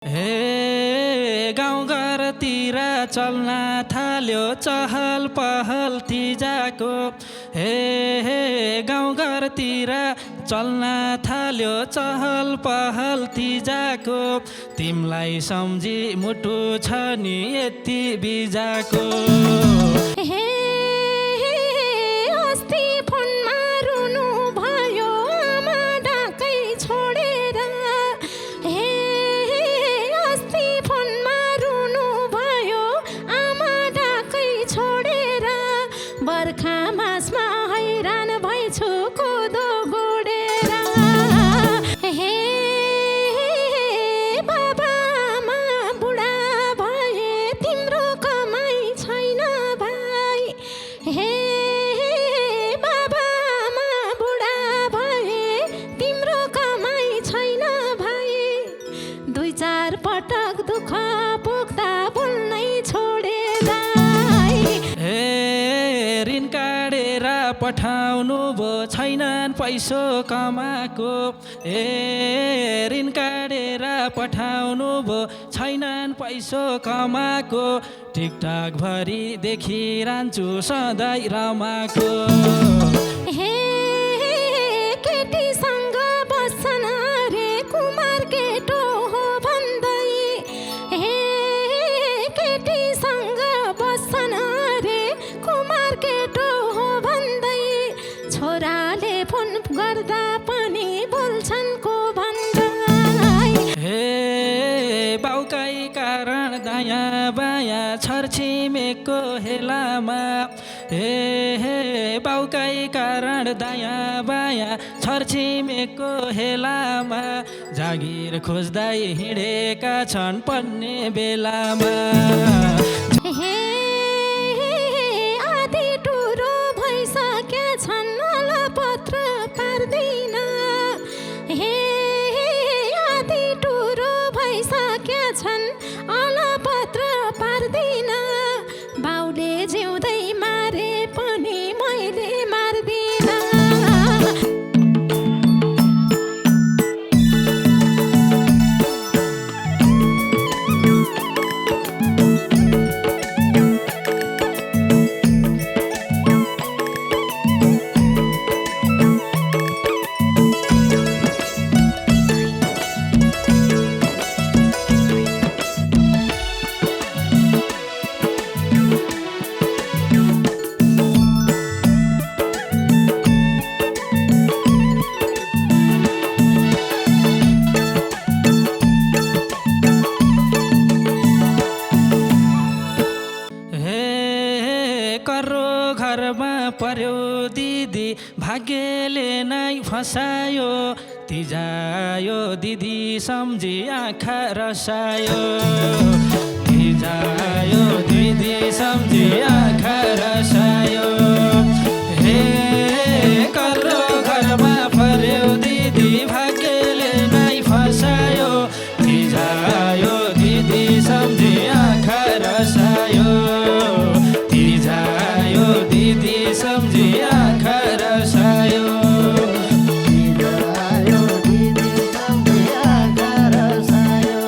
हे गाउँघरतिर चल्न थाल्यो चहल पहल तिजाको। हे गाउँघरतिर चल्न थाल्यो चहल पहल तिजाको। तिमलाई सम्झी मुटु छ नि यति बिजाको। पटक दुःख पुग्दा बोल्नै छोडेर ऋण काटेर पठाउनु भो छैनन् पैसो कमाएको। ऋण काटेर पठाउनु भो छैनन् पैसो कमाएको। टिकटक भरि देखिरहन्छु सधैँ रमाको। केटीसँग बस्छन् रे कुमार केटो हो भन्दै। केटीसँग बस्छन् रे कुमार केटो हो भन्दै। छोराले फोन गर्दा पनि बोल्छन् को भन्दै। हे बाउकै कारण दायाँ बायाँ छरछिमेकको हेलामा। हे बाउकै कारण दायाँ बायाँ छरछिमेकको हेलामा। जागिर खोज्दै हिँडेका छन् पढ्ने बेलामा। आधी टुरो भइसके छन् अलपत्र पार्दैन। आधी टुरो भइसके छन् अलपत्र पार्दैन। बाउले जिउँदै मारे पनि मैले मार्दिन। घरमा पर्यो दिदी भाग्यले नै फसायो। तिजायो दिदी सम्झी आँखा रसायो। तिजायो दिदी सम्झी आँखा रसायो। हे कर्रो घरमा पर्यो दिदी भाग्यले नै फसायो। तिजायो दिदी सम्झी आँखा रसायो। तिजायो दिदी सम्झी आँखा रसायो। तिजायो दिदी सम्झी आँखा रसायो।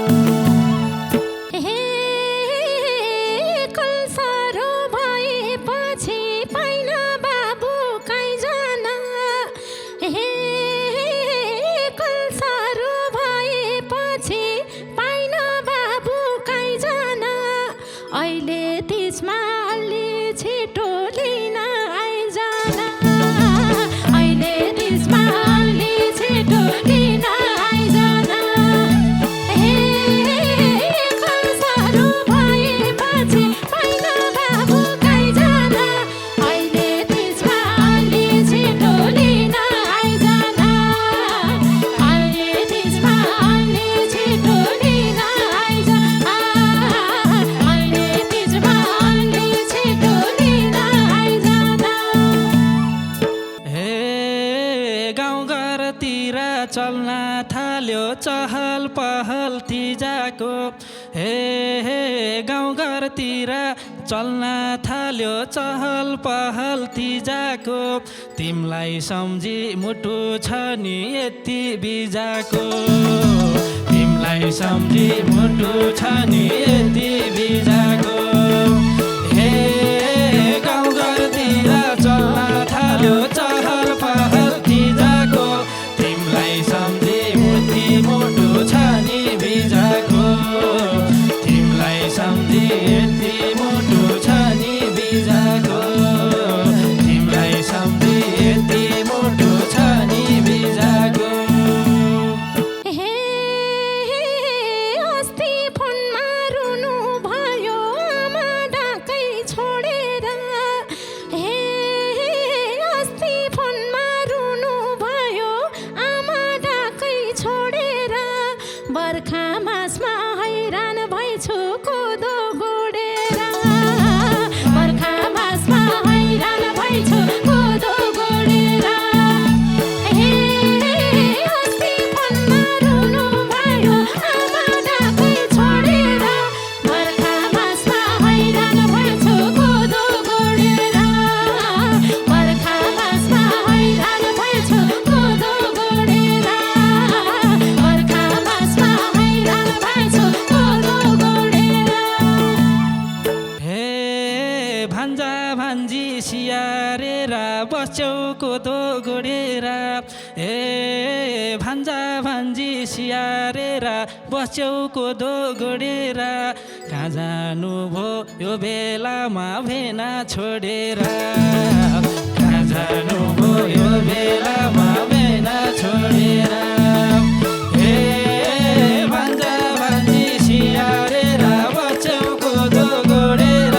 कलसारो भएपछि पाइन बाबु कहीँ जान। कलसारो भएपछि पाइन बाबु कहीँ जान। अहिले तिजमा अलि छिटो लिन आइजान। अहिले तिजमा अलि छिटो लिन आइजान। कलसारो भएपछि पाइन बाबु कहीँ जान। अहिले तिजमा अलि छिटो लिन आइजान। अहिले तिजमा अलि छिटो लिन आइजान। अहिले तिजमा अलि छिटो लिन आइजान। हे गाउँघरतिर चल्न थाल्यो चहल पहल तिजाको। हे गाउँघरतिर चल्न थाल्यो चहल पहल तिजाको। तिमलाई सम्झी मुटु छ नि यति बिजाको। तिमलाई सम्झी मुटु छ नि यति बिजाको हे गाउँघरतिर चल्न थाल्यो चहल पहल तिजाको तिमलाई सम्झी मुटु छ नि बिजाको तिमलाई सम्झी यति मुटु छ नि बिजाको तिमलाई सम्झी यति मुटु छ नि बिजाको हे अस्ति फोनमा रुनु भयो आमा ढाकै छोडेर हे अस्ति फोनमा रुनु भयो आमा ढाकै छोडेर बर्खा मासमा हैरान भइछु कोदो गोडेर बर्खा मासमा हैरान भइछु कोदो गोडेर हे अस्ति फोनमा रुनु भयो आमा ढाकै छोडेर बर्खा मासमा हैरान भइछु कोदो गोडेर बर्खा मासमा हैरान भइछु कोदो गोडेर बर्खा मासमा हैरान भइछु कोदो गोडेर हे भान्जा भान्जी सियारेर बस्छौ कोदो गोडेर हे भान्जा भान्जी सियारेर बस्छौ कोदो गोडेर कहाँ जानु भो यो बेलामा भेना छोडेर कहाँ जानु भो यो बेलामा भेना छोडेर हे भान्जा भान्जी सियारेर बस्छौ कोदो गोडेर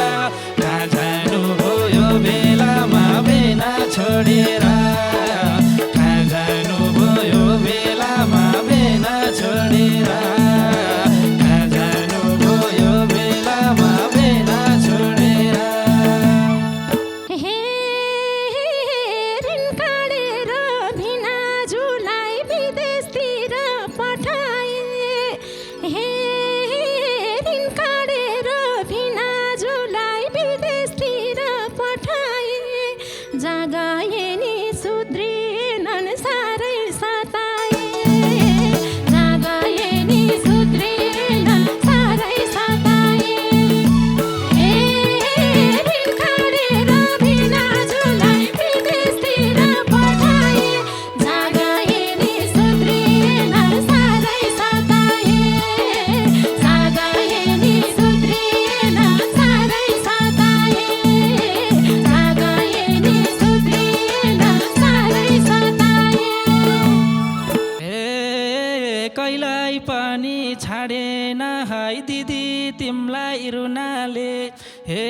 कहाँ जानु भो यो बेलामा भेना छोडेर कहाँ जानु भो यो बेलामा भेना छोडेर कहाँ जानु भो यो बेलामा भेना छोडेर हे ऋण काटेर भिनाजुलाई विदेशतिर पठाए हे ऋण काटेर भिनाजुलाई विदेशतिर पठाए जागाए नि सुध्रिएनन् साह्रै सताए जागाए नि सुध्रिएनन् साह्रै सताए हे ऋण काटेर भिनाजुलाई विदेशतिर पठाए जागाए नि सुध्रिएनन् साह्रै सताए जागाए नि सुध्रिएनन् साह्रै सताए जागाए नि सुध्रिएनन् साह्रै सताए ए कहिल्यै पनि छाडेन है दिदी तिमलाई रुनाले हे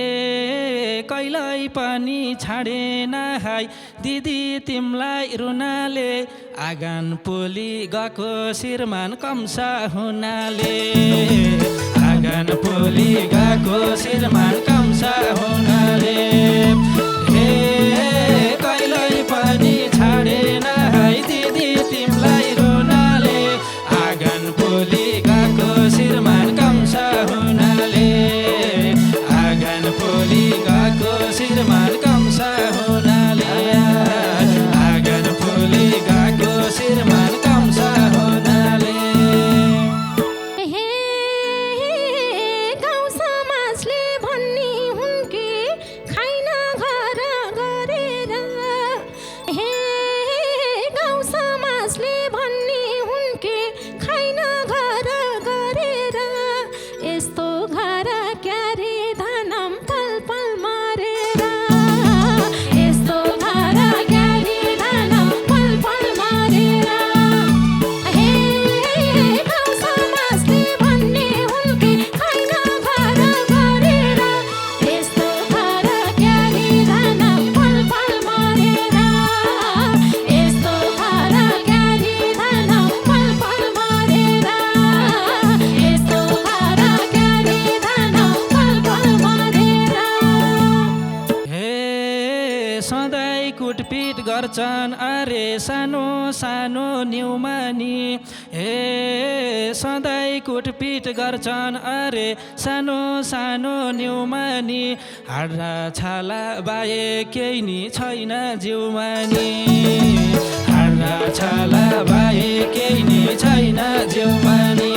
कहिल्यै पनि छाडेन है दिदी तिमलाई रुनाले आँगन पोली गएको श्रीमान कम्सा हुनाले आँगन पोली गएको श्रीमान कम्सा हुनाले हे कहिल्यै पनि छाडेन है दिदी तिमलाई रुनाले आँगन पोली गएको श्रीमान कम्सा हुनाले आँगन पोली गएको श्रीमान कम्सा हुनाले आँगन पोली गएको श्रीमान कम्सा हुनाले हे गाउँ समाजले भन्ने हुन् कि खाइन घर गरेर हे गाउँ समाजले भन्ने हुन् कि खाइन घर गरेर यस्तो घर क्यारे धनम पल पल मरेर यस्तो घर क्यारे धनम पल पल मरेर हे गाउँ समाजले भन्ने हुन् कि खाइन घर गरेर यस्तो घर क्यारे धनम पल पल मरेर यस्तो घर क्यारे धनम पल पल मरेर यस्तो घर क्यारे धनम पल पल मरेर हे सधैँ कुटपिट गर्छन् अरे सानो सानो न्युमानी हे सधैँ कुटपिट गर्छन् अरे सानो सानो न्युमानी हाड्रा छाला बाहेक केही नि छैन जिउमानी हाड्रा छाला बाहेक केही नि छैन जिउमानी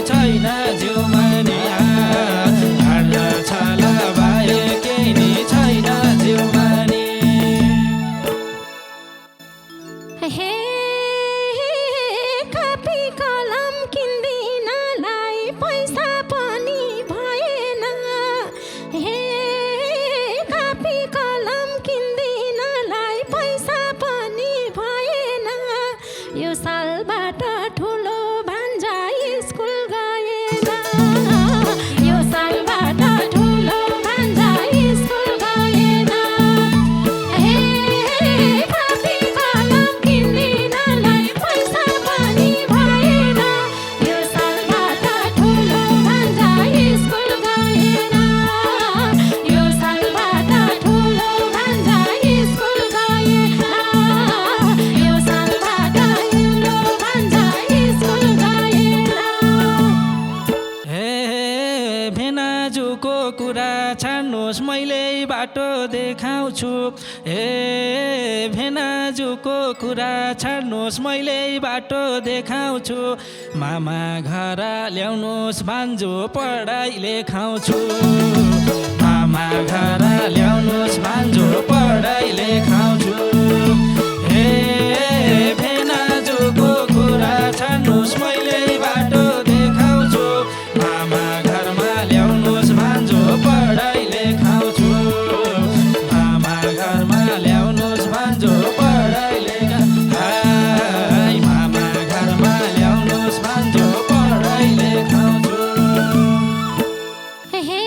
छैन जिउमानी छल भए केही नि छैन जिउमानी हे कपी कलम किन्दिनलाई पैसा पनि भएन हे कपी कलम किन्दिनलाई पैसा पनि भएन यो सालबाट ठुलो भान्जा स्कुल गएन यो सालबाट ठुलो भान्जा स्कुल गएन हे कपी कलम किन्दिनलाई पैसा पनि भएन यो सालबाट ठुलो भान्जा स्कुल गएन यो सालबाट ठुलो भान्जा स्कुल गएन यो सालबाट ठुलो भान्जा स्कुल गएन हे भेनाजुको कुरा छाड्नुहोस् मैले बाटो देखाउँछु हे भेनाजुको कुरा छाड्नुहोस् मैले बाटो देखाउँछु मामा घर ल्याउनुहोस् भान्जो पढाइ लेखाउँछु मामा घर ल्याउनुहोस् भान्जो पढाइ लेखाउँछु हे भेनाजुको कुरा छाड्नुहोस् मैले बाटो देखाउँछु मामा घरमा ल्याउनुहोस् भान्जो पढाइ लेखाउँछु मामा घरमा ल्याउनुहोस् भान्जो पढाइ हाय मामा घरमा ल्याउनुहोस् भान्जो पढाइ लेखाउँछु हे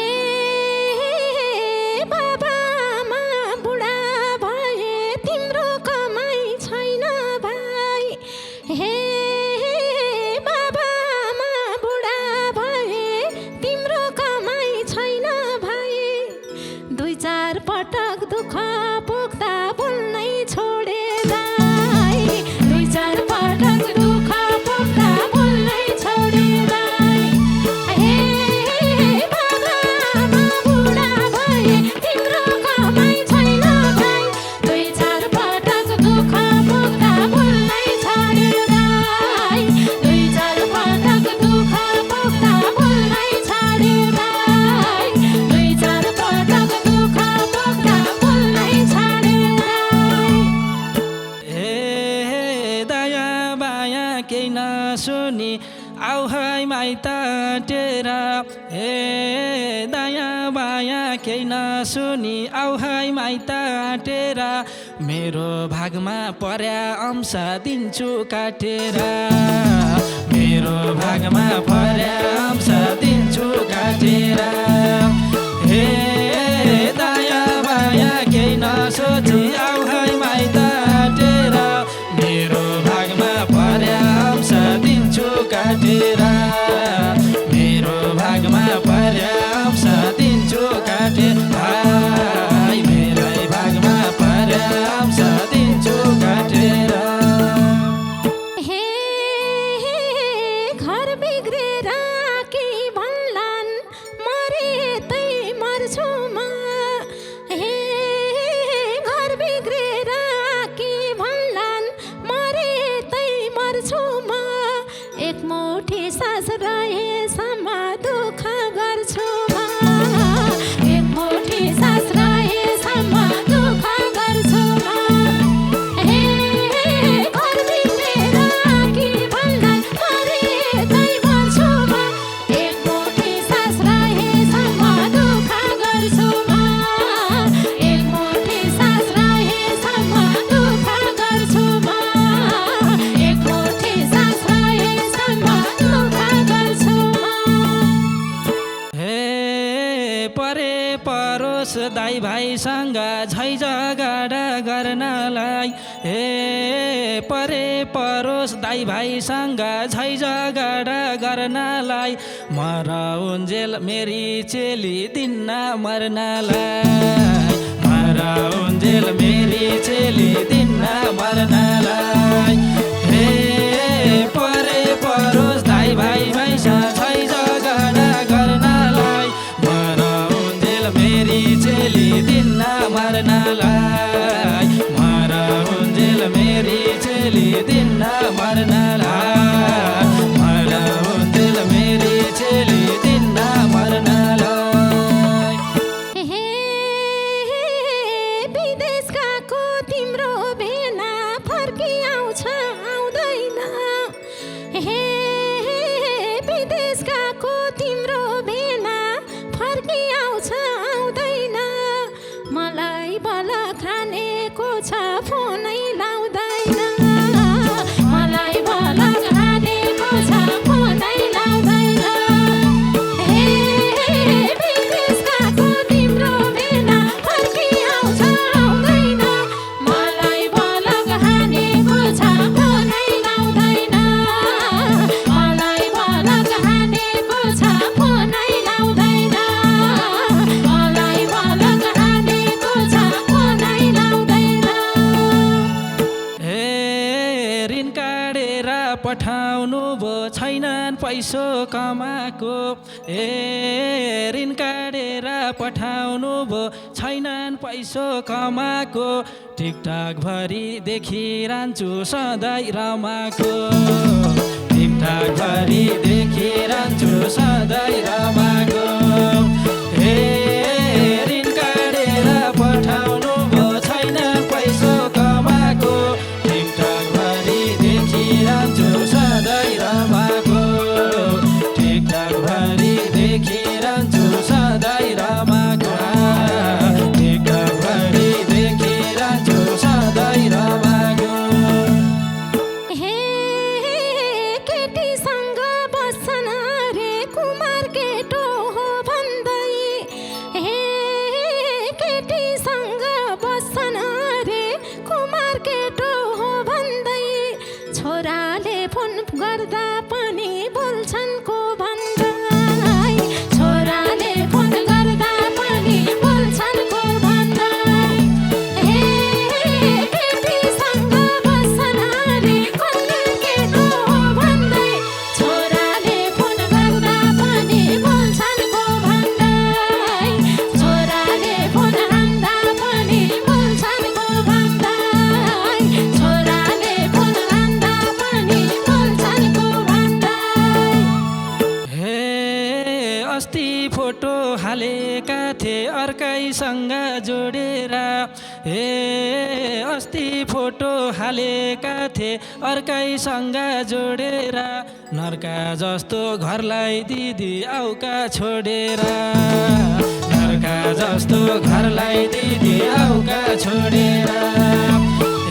बाबा आमा बुढा भए तिम्रो कमाइ छैन भाइ हे बाबा आमा बुढा भए तिम्रो कमाइ छैन भाइ दुई चार पटक दुःख पुग्दा बोल्नै छोडे दाइ दुई चार पटक दुःख पुग्दा बोल्नै छोडे दाइ हे बाबा आमा बुढा भए तिम्रो कमाइ छैन भाइ दुई चार पटक दुःख पुग्दा बोल्नै छोडे दाइ दुई चार पटक दुःख पुग्दा बोल्नै छोडे दाइ दुई चार पटक दुःख पुग्दा बोल्नै छोडे दाइ हे दाया बाया केही नसुनी आऊ है माइत टेरा हे दाया बाया केही नसुनी आऊ है माइत टेरा मेरो भागमा पर्या अंश दिन्छु काटेर मेरो भागमा पर्या अंश दिन्छु काटेर हे दाया बाया केही नसोची आऊ है माइत टेरा मेरो भागमा पर्या अंश दिन्छु काटेर मेरो भागमा पर्या अंश दिन्छु काटेर हाय मेरै भागमा पर्या अंश दिन्छु काटेर हे घर बिग्रेर के भन्लान् मरे तै मर्छु म हे घर बिग्रेर के भन्लान् मरे तै मर्छु म एक मुठी सास रहेसम्म दुःख गर्छु म एक मुठी सास रहेसम्म दुःख गर्छु म हे घर बिग्रेर के भन्लान् मरे तै मर्छु म एक मुठी सास रहेसम्म दुःख गर्छु म एक मुठी सास रहेसम्म दुःख गर्छु म एक मुठी सास रहेसम्म दुःख गर्छु म हे परे परोस दाइ भाइसँग झै झगडा गर्नलाई हे परे परोस दाइ भाइसँग झै झगडा गर्नलाई मराउन्जेल मेरी चेली दिन्न मर्नलाई मराउन्जेल मेरी चेली दिन्न मर्नलाई हे परे परोस दाइ भाइ भाइसँग झै झगडा गर्नलाई मराउन्जेल मेरी चेली दिन्न मर्नलाई मराउन्जेल मेरी चेली दिन्न मर्नलाई मराउन्जेल मेरी पठाउनु भो छैनन् पैसो कमाएको ऋण काटेर पठाउनु भो छैनन् पैसो कमाएको टिकटक भरि देखिरहन्छु सधैँ रमाएको टिकटक भरि देखिरहन्छु सधैँ रमाएको ऋण काटेर पठाउनु भो छैनन् पैसो कमाएको टिकटक भरि देखिरहन्छु सधैँ रमाएको टिकटक भरि देखिरहन्छु सधैँ रमाएको टिकटक भरि देखिरहन्छु सधैँ रमाएको हे केटीसँग बस्छन् रे कुमार केटो हो भन्दै हे केटीसँग बस्छन् रे कुमार केटो हो भन्दै छोराले फोन गर्दा पनि बोल्छन् को भन्दै छोराले फोन गर्दा पनि बोल्छन् को भन्दै हे केटीसँग बस्छन् रे कुमार केटो हो भन्दै छोराले फोन गर्दा पनि बोल्छन् को भन्दै छोराले फोन हान्दा पनि बोल्छन् को भन्दै छोराले फोन हान्दा पनि बोल्छन् को भन्दै हे अस्ति फोटो हालेका थिए अर्कैसँग जोडेर हे अस्ति फोटो हालेका थिए अर्कैसँग जोडेर नर्का जस्तो घरलाई दिदी आउका छोडेर नर्का जस्तो घरलाई दिदी आउका छोडेर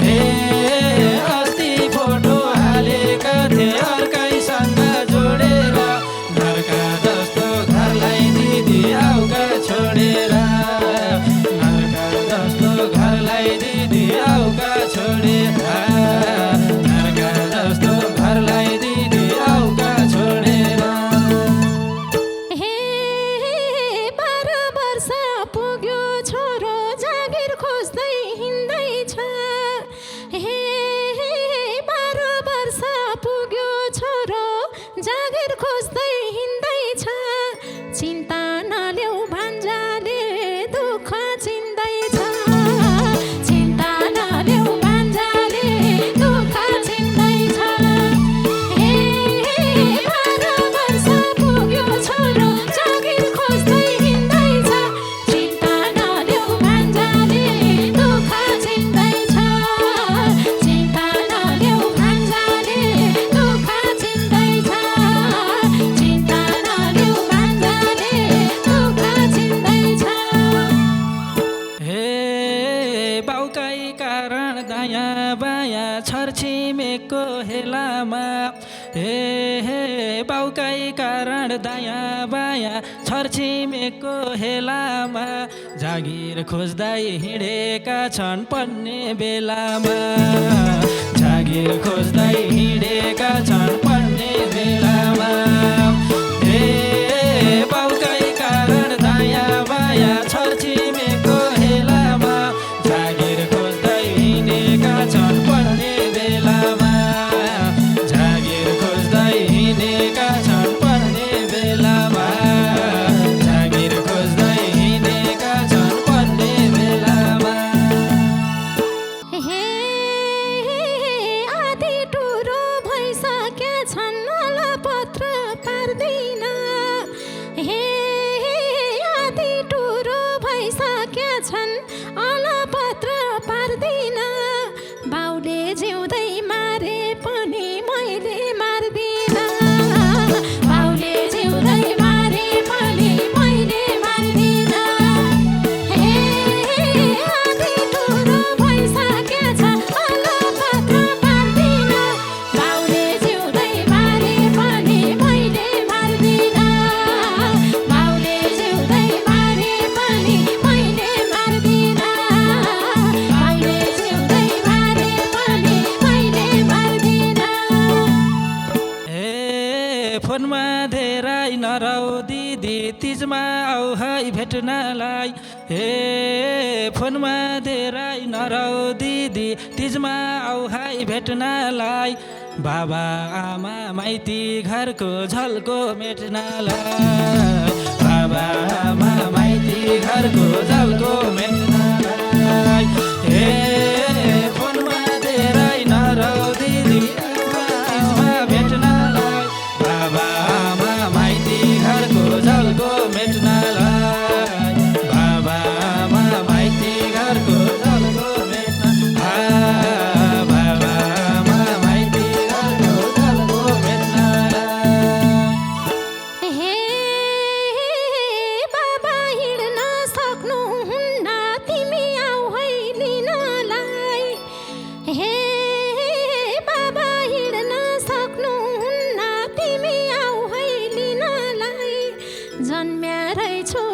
हे अस्ति फोटो हालेका थिए अर्कैसँग जोडेर नर्का जस्तो घरलाई दिदी आउका छोडेर नर्का जस्तो घरलाई दिदी आउका छोडेर नर्का जस्तो घरलाई दिदी आउका छोडेर हे 12 वर्ष पुग्यो छोरो जागिर खोज्दै हिँड्दैछ हे 12 वर्ष पुग्यो छोरो जागिर खोज्दै हिँड्दैछ चिन्ता नलेऊ भान्जाले दुःख चिन्दैछ चिन्ता नलेऊ भान्जाले दुःख चिन्दैछ हे 12 वर्ष पुग्यो छोरो जागिर खोज्दै हिँड्दैछ चिन्ता नलेऊ भान्जाले दुःख चिन्दैछ चिन्ता नलेऊ भान्जाले दुःख चिन्दैछ चिन्ता नलेऊ भान्जाले दुःख चिन्दैछ हे बाउकै कारण दायाँ बायाँ छरछिमेकको हेलामा हे बाउकै कारण दायाँ बायाँ छरछिमेकको हेलामा जागिर खोज्दै हिँडेका छन् पढ्ने बेलामा जागिर खोज्दै हिँडेका छन् पढ्ने बेलामा हे बाउकै कारण दायाँ बायाँ छरछिमेकको हेलामा जागिर खोज्दै हिँडेका छन् पढ्ने बेलामा जागिर खोज्दै हिँडेका छन् पढ्ने बेलामा जागिर खोज्दै हिँडेका छन् पढ्ने बेलामा हे आधी टुरो भइसके छन् अलपत्र पार्दैन हे आधी टुरो भइसके छन् अलपत्र पार्दैन बाउले जिउँदै मारे पनि मैले मार्दिन बाउले जिउँदै मारे पनि मैले मार्दिन हे आधी टुरो भइसके छ अलपत्र पार्दिन बाउले जिउँदै मारे पनि मैले मार्दिन बाउले जिउँदै मारे पनि मैले मार्दिन बाउले जिउँदै मारे पनि मैले मार्दिन हे फोनमा धेरै नराउ दिदी तिजमा आऊ है भेट्नलाई हे फोनमा धेरै नराउ दिदी तिजमा आऊ है भेट्नलाई बाबा आमा माइती घरको झल्को मेट्नलाई बाबा आमा माइती घरको झल्को मेट्नलाई हे फोनमा धेरै नरौ दिदी आमा भेट्नलाई बाबा आमा माइती घरको झल्को मेट्नलाई बाबा आमा माइती घरको झल्को मेट्नलाई बाबा आमा माइती घरको झल्को मेट्नलाई हे बाबा हिँड्न सक्नुहुन्न तिमी आऊ है लिनलाई हे बाबा हिँड्न सक्नुहुन्न तिमी आऊ है लिनलाई जन्म्या रहेछु